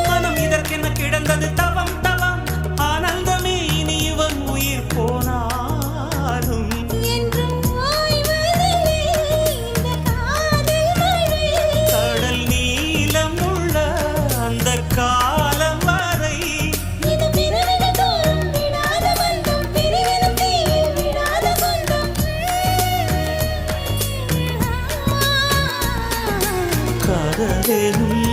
மனம் இதற்கென்ன கிடந்தது தவம் தவம் ஆனந்தமே இனி இவன் உயிர் போனாலும் கடல் நீளம் உள்ள அந்த காலம் வரை காதலும்